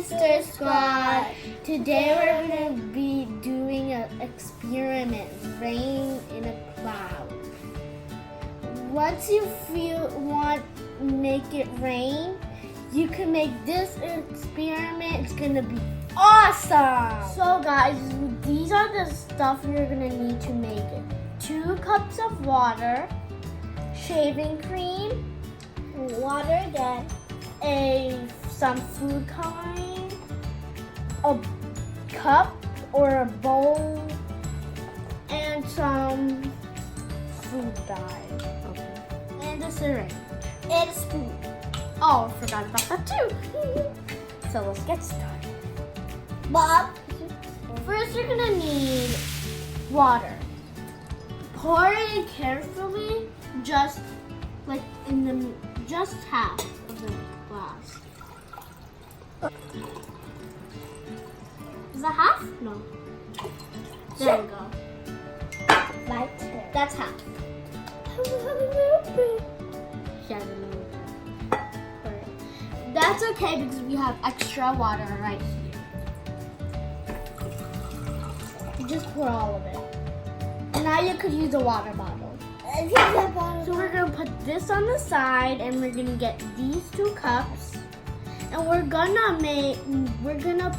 Sister Squad. Today we're going to be doing an experiment, rain in a cloud. Once you want to make it rain, you can make this experiment. It's going to be awesome. So guys, these are the stuff you're going to need to make it. 2 cups of water, shaving cream, water again, some food coloring, a cup or a bowl, and some food dye. Okay. And a syringe. And a spoon. Oh, I forgot about that too. So let's get started. Bob, first you're gonna need water. Pour it in carefully, just half of the glass. Is that half? No. There we go. That's half. Yeah, that's okay because we have extra water right here. Just pour all of it. And now you could use a water bottle. So we're gonna put this on the side, and we're gonna get these 2 cups, and we're gonna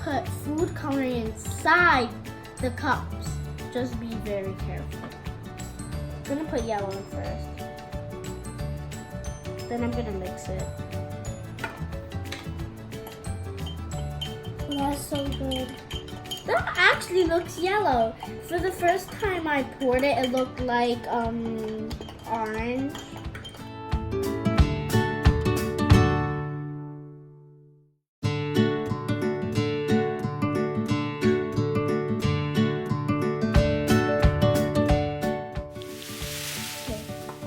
put food coloring inside the cups. Just be very careful. I'm gonna put yellow in first. Then I'm gonna mix it. That's so good. That actually looks yellow. For the first time I poured it, it looked like orange.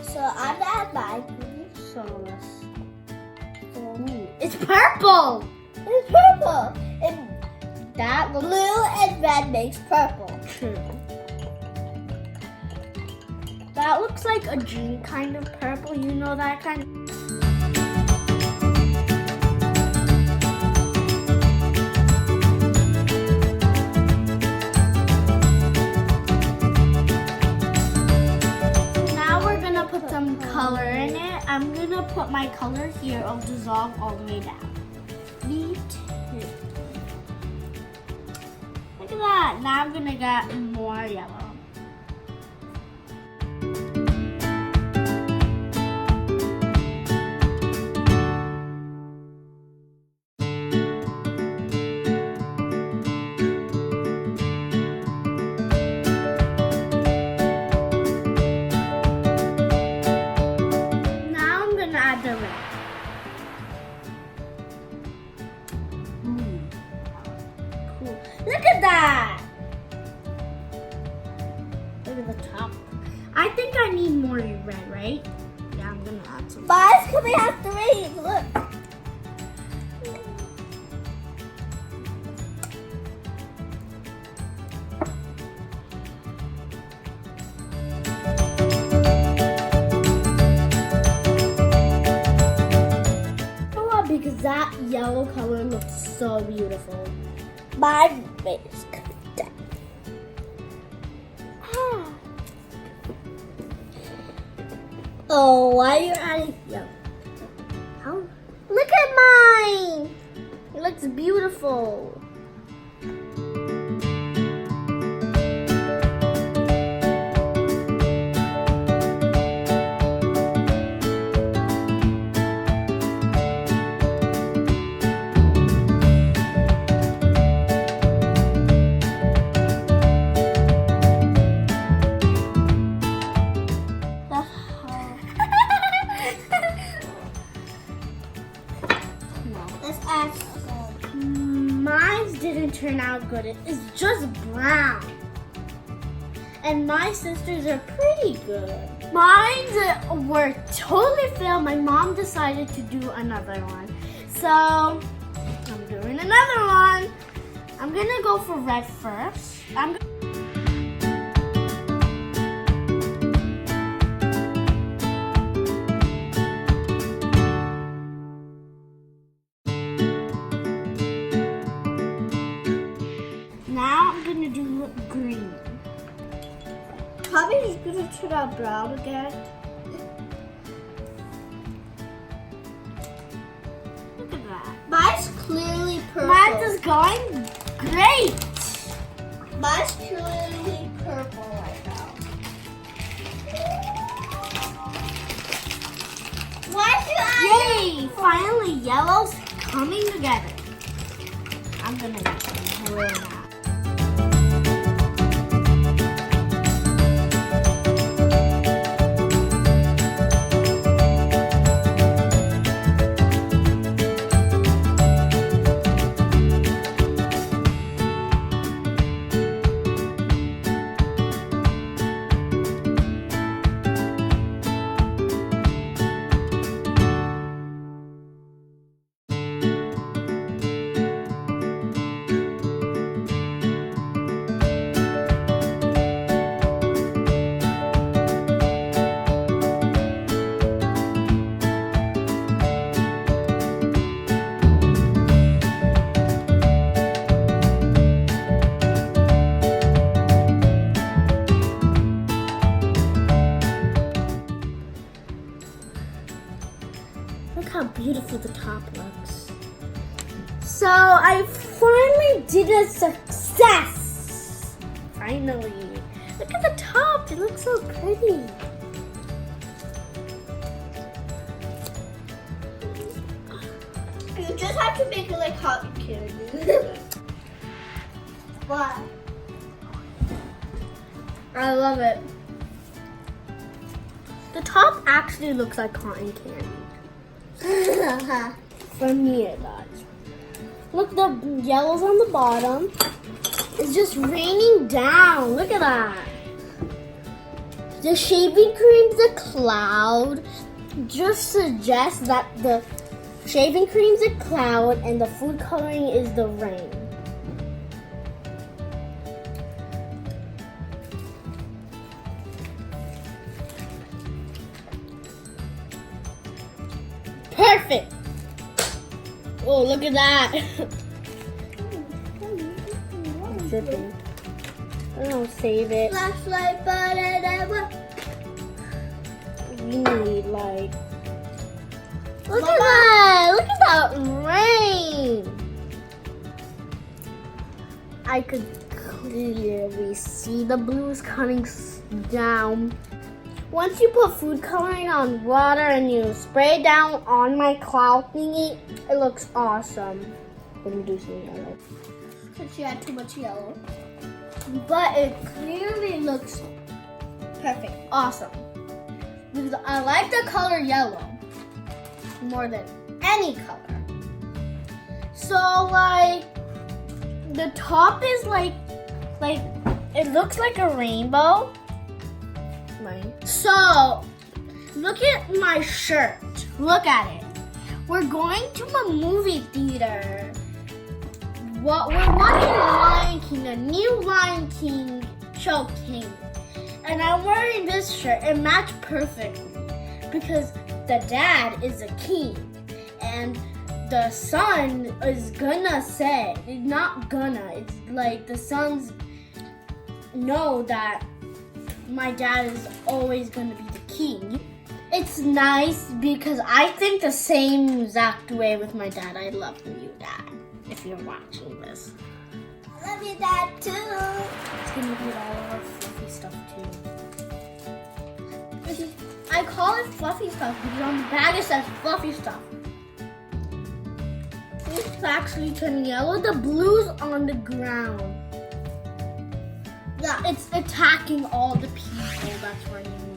So I'm gonna add mine. So it's purple. It's purple. That blue and red makes purple. True. That looks like a dream kind of purple. You know that kind of... Now we're gonna put some color in it. I'm gonna put my color here. It'll dissolve all the way down. Me too. Look at that. Now I'm gonna get more yellow. Now I'm gonna add the red. Cool. Look at that! Look at the top. I think I need more red, right? Yeah, I'm gonna add some. But it's coming out 3. Look. Because that yellow color looks so beautiful. My face coming down. Oh, why are you adding yellow? How? Look at mine! It looks beautiful. Mine didn't turn out good. It's just brown. And my sisters are pretty good. Mine were totally failed. My mom decided to do another one. So I'm doing another one. I'm gonna go for red first. Mommy is gonna turn out brown again. Look at that. Mine's clearly purple. Mine is going great. Mine's clearly purple right now. Why do I? Yay! Finally, yellow's coming together. I'm gonna pour it out. Look how beautiful the top looks. So I finally did a success. Finally. Look at the top. It looks so pretty. You just have to make it like cotton candy. What? I love it. The top actually looks like cotton candy. For me it does. Look, the yellow's on the bottom. It's just raining down. Look at that. The shaving cream's a cloud. Just suggests that the shaving cream's a cloud and the food coloring is the rain. Perfect. Oh, look at that. It's dripping. Oh, save it. Flashlight, We need like. Look at that! Look at that rain! I could clearly see the blues coming down. Once you put food coloring on water and you spray it down on my cloud thingy, it looks awesome. Let me do some yellow. Because you had too much yellow. But it clearly looks Perfect. awesome. Because I like the color yellow more than any color. So like the top is like it looks like a rainbow. Right. So look at my shirt. Look at it. We're going to a movie theater. We're watching Lion King, a new Lion King show came. And I'm wearing this shirt. It matched perfectly because the dad is a king and the son is gonna say, not gonna, it's like the sons know that my dad is always gonna be the king. It's nice because I think the same exact way with my dad. I love you, Dad, if you're watching this. I love you, Dad, too. It's gonna be all of our fluffy stuff too. I call it fluffy stuff because on the bag it says fluffy stuff. It's actually turning yellow. The blue's on the ground. Yeah, it's attacking all the people that's running